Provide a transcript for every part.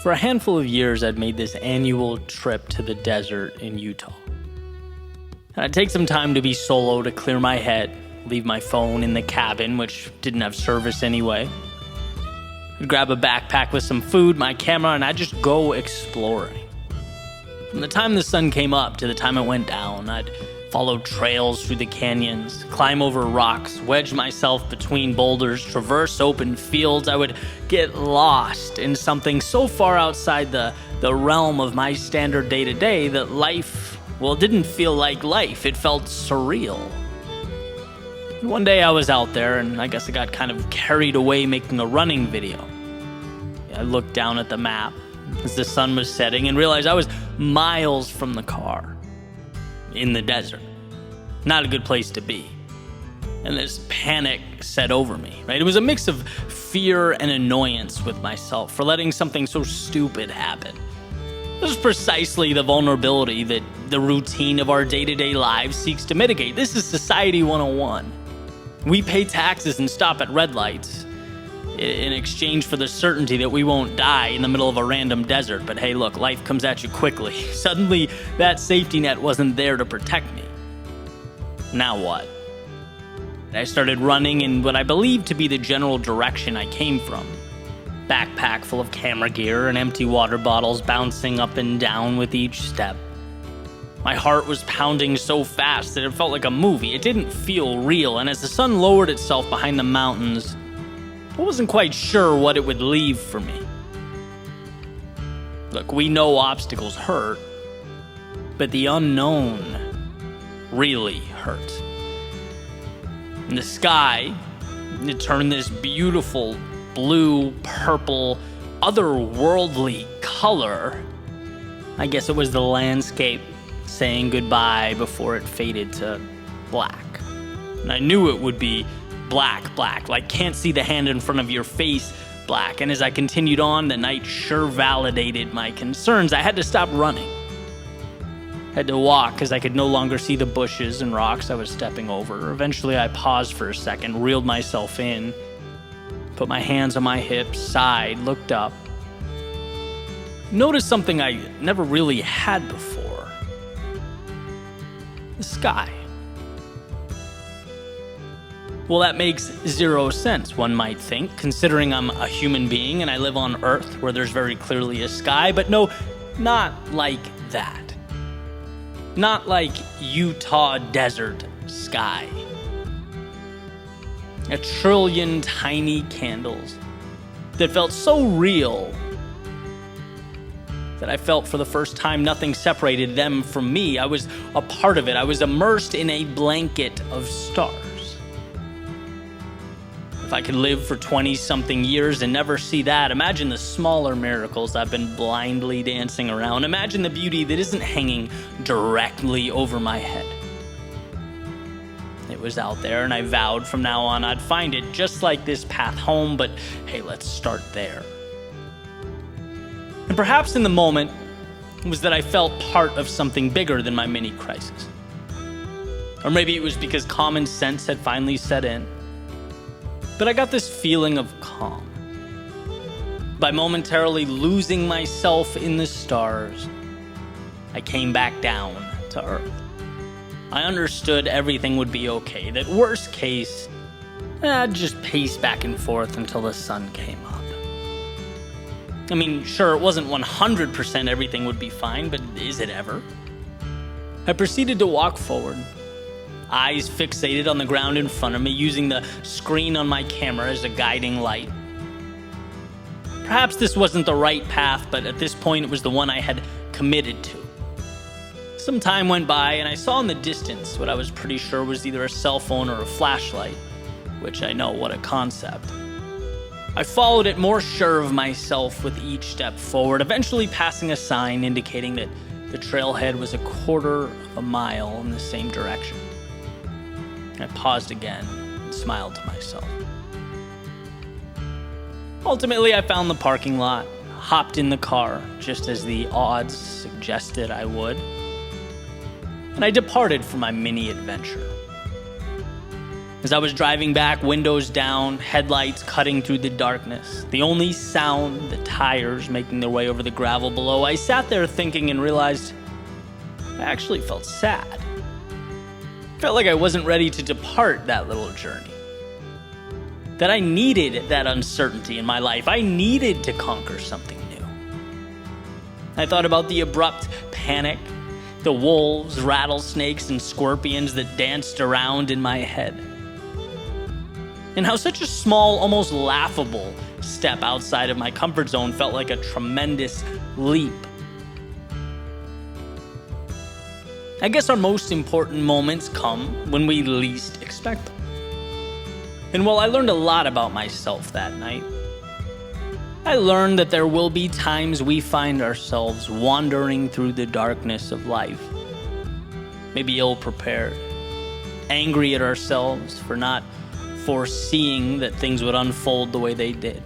For a handful of years, I'd made this annual trip to the desert in Utah. And I'd take some time to be solo to clear my head, leave my phone in the cabin, which didn't have service anyway. I'd grab a backpack with some food, my camera, and I'd just go exploring. From the time the sun came up to the time it went down, I'd follow trails through the canyons, climb over rocks, wedge myself between boulders, traverse open fields. I would get lost in something so far outside the realm of my standard day-to-day that life, it didn't feel like life. It felt surreal. And one day I was out there, and I guess I got kind of carried away making a running video. I looked down at the map as the sun was setting and realized I was miles from the car. In the desert. Not a good place to be. And this panic set over me, right? It was a mix of fear and annoyance with myself for letting something so stupid happen. This is precisely the vulnerability that the routine of our day-to-day lives seeks to mitigate. This is Society 101. We pay taxes and stop at red lights in exchange for the certainty that we won't die in the middle of a random desert. But hey, look, life comes at you quickly. Suddenly, that safety net wasn't there to protect me. Now what? I started running in what I believed to be the general direction I came from. Backpack full of camera gear and empty water bottles bouncing up and down with each step. My heart was pounding so fast that it felt like a movie. It didn't feel real, and as the sun lowered itself behind the mountains, I wasn't quite sure what it would leave for me. Look, we know obstacles hurt, but the unknown really hurts. In the sky, it turned this beautiful blue, purple, otherworldly color. I guess it was the landscape saying goodbye before it faded to black. And I knew it would be black, like can't see the hand in front of your face black. And as I continued on, the night sure validated my concerns. I had to stop running. I had to walk because I could no longer see the bushes and rocks I was stepping over. Eventually I paused for a second, reeled myself in, put my hands on my hips, sighed, looked up. Noticed something I never really had before. The sky. Well, that makes zero sense, one might think, considering I'm a human being and I live on Earth where there's very clearly a sky, but no, not like that. Not like Utah desert sky. A trillion tiny candles that felt so real that I felt for the first time nothing separated them from me. I was a part of it. I was immersed in a blanket of stars. If I could live for 20-something years and never see that, imagine the smaller miracles I've been blindly dancing around. Imagine the beauty that isn't hanging directly over my head. It was out there, and I vowed from now on I'd find it just like this path home, but hey, let's start there. And perhaps in the moment was that I felt part of something bigger than my mini crisis. Or maybe it was because common sense had finally set in. But I got this feeling of calm. By momentarily losing myself in the stars, I came back down to Earth. I understood everything would be okay, that worst case, I'd just pace back and forth until the sun came up. I mean, sure, it wasn't 100% everything would be fine, but is it ever? I proceeded to walk forward, eyes fixated on the ground in front of me, using the screen on my camera as a guiding light. Perhaps this wasn't the right path, but at this point it was the one I had committed to. Some time went by, and I saw in the distance what I was pretty sure was either a cell phone or a flashlight, which I know, what a concept. I followed it, more sure of myself with each step forward, eventually passing a sign indicating that the trailhead was 1/4 mile in the same direction. I paused again and smiled to myself. Ultimately, I found the parking lot, hopped in the car, just as the odds suggested I would, and I departed for my mini adventure. As I was driving back, windows down, headlights cutting through the darkness, the only sound, the tires making their way over the gravel below, I sat there thinking and realized I actually felt sad. Felt like I wasn't ready to depart that little journey. That I needed that uncertainty in my life. I needed to conquer something new. I thought about the abrupt panic, the wolves, rattlesnakes, and scorpions that danced around in my head. And how such a small, almost laughable step outside of my comfort zone felt like a tremendous leap. I guess our most important moments come when we least expect them. And while I learned a lot about myself that night, I learned that there will be times we find ourselves wandering through the darkness of life, maybe ill-prepared, angry at ourselves for not foreseeing that things would unfold the way they did.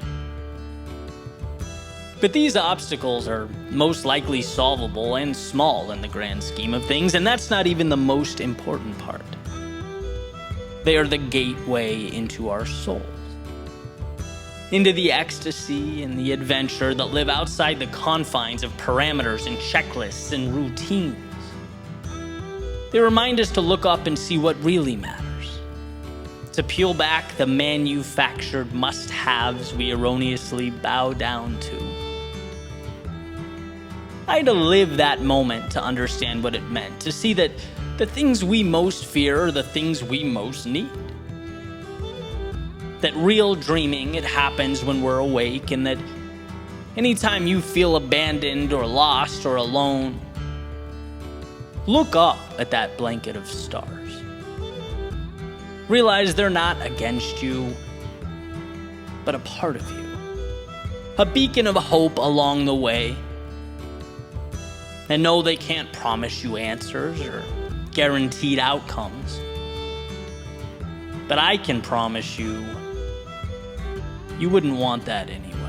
But these obstacles are most likely solvable and small in the grand scheme of things, and that's not even the most important part. They are the gateway into our souls, into the ecstasy and the adventure that live outside the confines of parameters and checklists and routines. They remind us to look up and see what really matters, to peel back the manufactured must-haves we erroneously bow down to. I had to live that moment to understand what it meant, to see that the things we most fear are the things we most need. That real dreaming, it happens when we're awake, and that anytime you feel abandoned or lost or alone, look up at that blanket of stars. Realize they're not against you, but a part of you. A beacon of hope along the way. And know they can't promise you answers or guaranteed outcomes. But I can promise you, you wouldn't want that anyway.